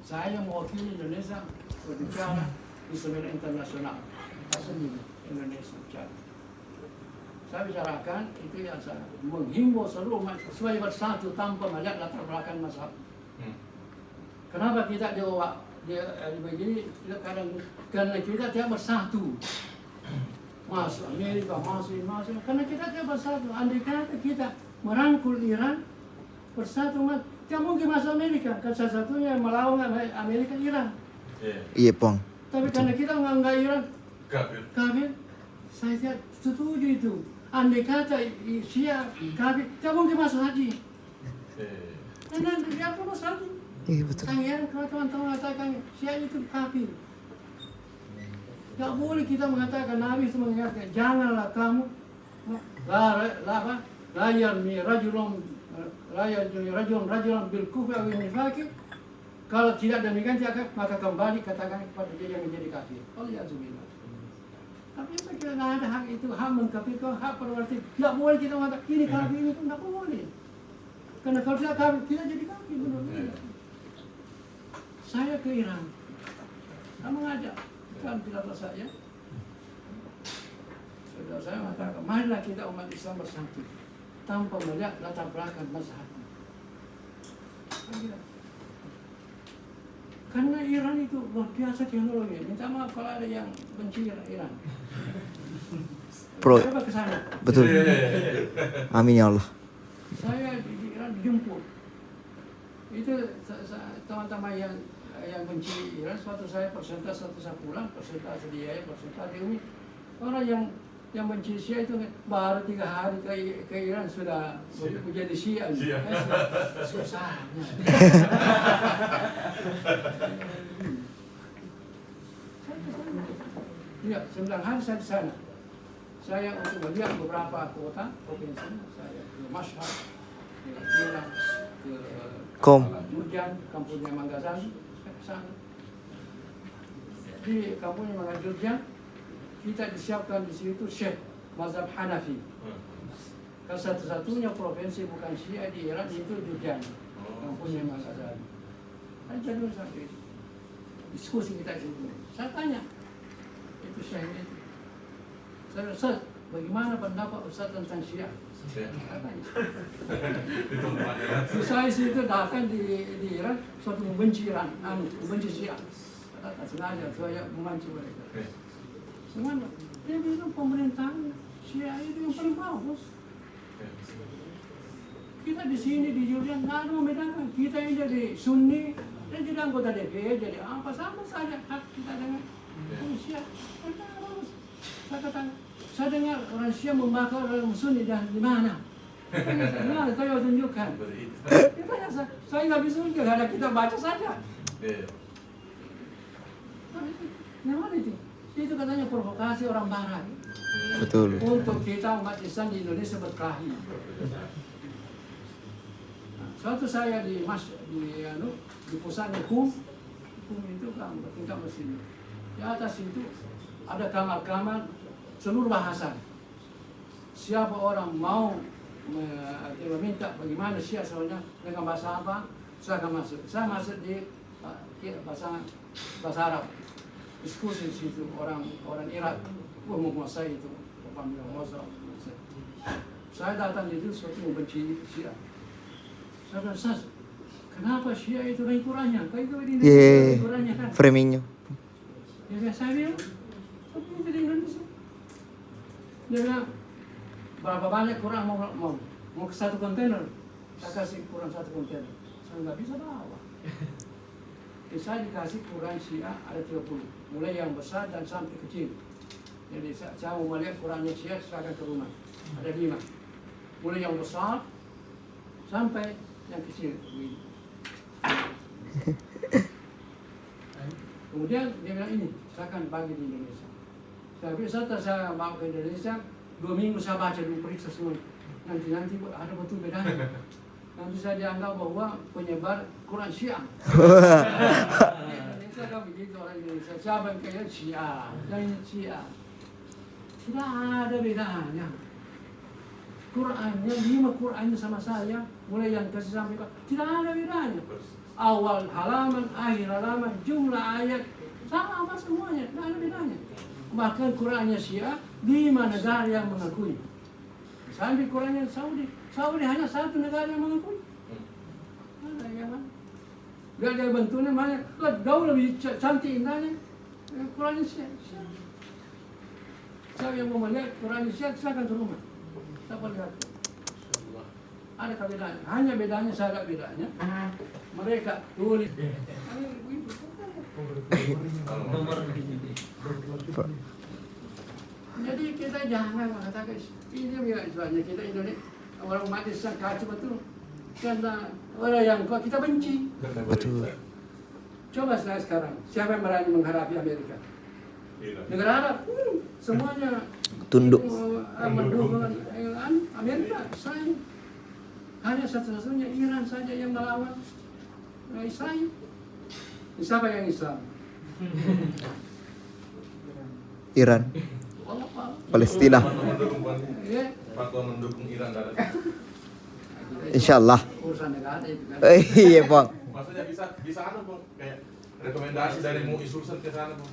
Saya mewakili Indonesia berbicara di seminar internasional seni Indonesia bicara. Saya bicarakan itu yang saya menghimbau seluruh umat supaya bersatu tanpa melihat latar belakang mazhab. Kenapa kita dia begini? Karena kita tidak bersatu. Masuk Amerika, masuk, karena kita tidak bersatu. Andai kata kita merangkul Iran bersatu, tidak mungkin masuk Amerika. Kan salah satunya melawan Amerika Iran. Iya, Pong. Tapi karena kita menganggap Iran kafir, saya tidak setuju itu. Andai kata Syiah kafir, tidak mungkin masuk haji. Karena dia pun masuk haji. Iya, betul. Tangian kalau teman-teman mengatakan Syiah itu kafir. Tidak boleh kita mengatakan, Nabi itu mengatakan, janganlah kamu la yarmi rajulun bil kufri aw nifaqi. Kalau tidak demikian maka kembali katakan kepada dia yang menjadi kafir. Alhamdulillah. Tapi saya kira tidak ada hak itu, hak mengkafirkan, hak perwati. Tidak boleh kita mengatakan ini kafir, ini tidak boleh. Karena kalau tidak kafir, kita jadi kafir. Saya ke Iran, saya mengajak kan pidato saya. Saudara saya mengatakan, marilah kita umat Islam bersatu tanpa melihat latar belakang mazhab. Karena Iran itu luar biasa teknologi. Minta maaf kalau ada yang benci Iran. Pro. Coba ke sana. Betul. Amin ya Allah. Saya di Iran dijemput. Itu teman-teman yang benci Iran, suatu saya persentase, suatu saya pulang, persentase dia, persentase ini. Orang yang benci Syiah itu baru 3 hari ke Iran sudah menjadi Syiah. Susahnya. Ya, 9 hari saya di sana. Saya untuk melihat beberapa kota provinsi. Saya ke Mashhad, ke Iran, ke Jurjan, kampungnya Manggazali. Saya ke sana. Di kampungnya Manggazali, kita disiapkan di situ Syekh mazhab Hanafi. Kalau satu-satunya provinsi bukan Syiah di Iran itu Jurjan, kampungnya Manggazali. Ada jadwal sampai itu. Diskusi kita itu. Saya tanya, itu Syekh itu. Saya Ustaz, bagaimana pendapat Ustaz tentang Syiah? Saya itu datang di Iran, suatu membenci Iran, membenci Syiah. Datang sengaja, saya memancing mereka. Semua dia bilang pemerintahan Syiah itu yang paling bagus. Kita di sini di Jordan nggak ada membedakan. Kita yang jadi Sunni dan jadi anggota DPR, jadi apa sama saja hak kita dengan Syiah. Saya dengar orang Syiah membakar orang Sunni dan di mana? Di mana? Saya tunjukkan. Saya nggak bisa tunjuk, ada kita baca saja. Yang mana itu? Itu katanya provokasi orang Barat. Betul. Untuk kita umat Islam di Indonesia berkelahi. Suatu saya di pusat hukum itu kan tingkat mesin. Di atas itu ada kamar-kamar seluruh bahasa. Siapa orang mau meminta bagaimana Syiah soalnya dengan bahasa apa, saya akan masuk. Saya masuk di bahasa Arab. Diskusi di situ orang Irak menguasai itu. Saya datang di situ suatu membenci Syiah. Saya bilang, kenapa Syiah itu naik Qurannya? Kau itu di Indonesia Qurannya kan? Framingnya. Ya saya bilang, tapi itu di Indonesia. Dia bilang, berapa banyak Quran mau ke satu kontainer? Saya kasih Quran 1 kontainer. Saya nggak bisa bawa. Saya dikasih Quran Syiah ada 30, mulai yang besar dan sampai kecil. Jadi saya mau melihat Qurannya Syiah, saya akan ke rumah. Ada 5, mulai yang besar sampai yang kecil. Kemudian dia bilang ini, saya akan bagi di Indonesia. Tapi setelah saya bawa ke Indonesia, 2 minggu saya baca dulu, periksa semua. Nanti ada betul bedanya. Nanti saya dianggap bahwa penyebar Quran Syiah. Indonesia kan begitu orang Indonesia. Siapa yang kaya Syiah, yang Syiah. Tidak ada bedanya. Qurannya 5 Qurannya sama saya, mulai yang kasih sampai tidak ada bedanya. awal halaman, akhir halaman, jumlah ayat sama semuanya, tidak ada bedanya. Bahkan Qurannya Syiah 5 negara yang mengakui. Sampai Qurannya Saudi hanya 1 negara yang mengakui. Ada yang mana? Gak ada bentuknya banyak, jauh lebih cantik indahnya. Qurannya Syiah. Siapa yang mau melihat Qurannya Syiah, silakan ke rumah. Siapa lihat? Ada bedanya. Hanya bedanya, sangat bedanya. Mereka tulis. Jadi kita jangan mengatakan ini misalnya kita Indonesia orang umat Islam kacau betul karena orang yang kita benci. Betul. Coba sekarang siapa yang berani menghadapi Amerika? Negara Arab semuanya Tunduk. mendukung Amerika. Israel hanya satu-satunya Iran saja yang melawan Israel. Siapa yang Islam? Iran. Palestina. Fatwa mendukung Iran dalam. Insyaallah. Urusan negara itu kan. Iya, Bang. Maksudnya bisa anu Bang, kayak rekomendasi dari MUI Sulsel ke sana Bang.